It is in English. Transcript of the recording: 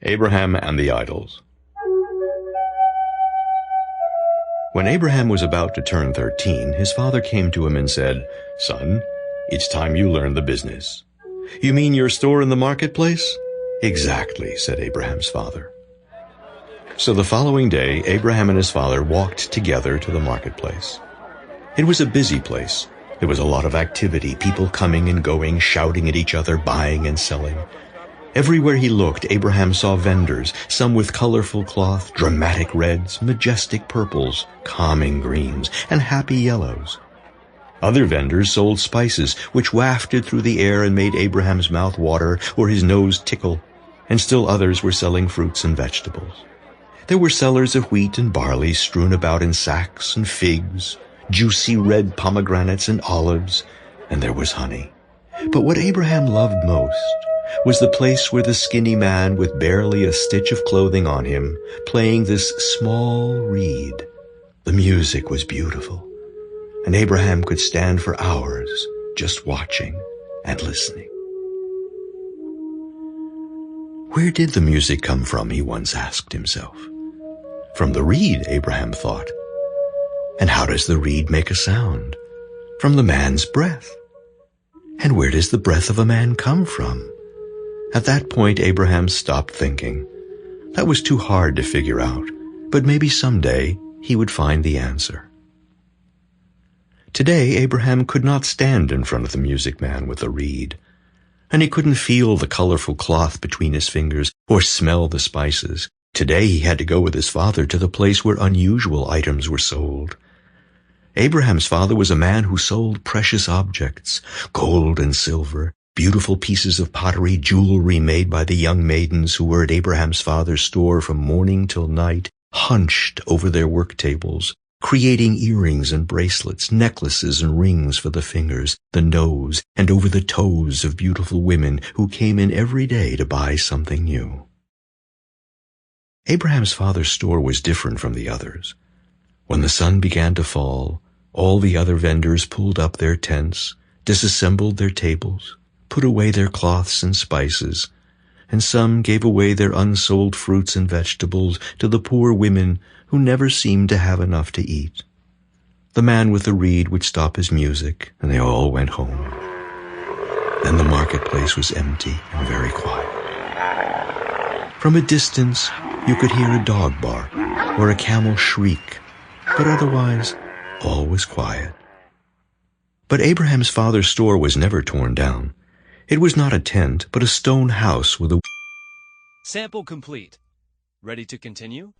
Abraham and the Idols. When Abraham was about to turn 13, his father came to him and said, "Son, it's time you learn the business." "You mean your store in the marketplace?" "Exactly," said Abraham's father. So the following day, Abraham and his father walked together to the marketplace. It was a busy place. There was a lot of activity, people coming and going, shouting at each other, buying and selling. Everywhere he looked, Abraham saw vendors, some with colorful cloth, dramatic reds, majestic purples, calming greens, and happy yellows. Other vendors sold spices, which wafted through the air and made Abraham's mouth water or his nose tickle, and still others were selling fruits and vegetables. There were sellers of wheat and barley strewn about in sacks, and figs, juicy red pomegranates and olives, and there was honey. But what Abraham loved most was the place where the skinny man with barely a stitch of clothing on him, playing this small reed. The music was beautiful, and Abraham could stand for hours just watching and listening. Where did the music come from, he once asked himself. From the reed, Abraham thought. And how does the reed make a sound? From the man's breath. And where does the breath of a man come from? At that point, Abraham stopped thinking. That was too hard to figure out, but maybe someday he would find the answer. Today, Abraham could not stand in front of the music man with the reed, and he couldn't feel the colorful cloth between his fingers or smell the spices. Today, he had to go with his father to the place where unusual items were sold. Abraham's father was a man who sold precious objects, gold and silver, beautiful pieces of pottery, jewelry made by the young maidens who were at Abraham's father's store from morning till night, hunched over their work tables, creating earrings and bracelets, necklaces and rings for the fingers, the nose, and over the toes of beautiful women who came in every day to buy something new. Abraham's father's store was different from the others. When the sun began to fall, all the other vendors pulled up their tents, disassembled their tables, put away their cloths and spices, and some gave away their unsold fruits and vegetables to the poor women who never seemed to have enough to eat. The man with the reed would stop his music, and they all went home. Then the marketplace was empty and very quiet. From a distance, you could hear a dog bark or a camel shriek, but otherwise, all was quiet. But Abraham's father's store was never torn down. It was not a tent, but a stone house with a... Sample complete. Ready to continue?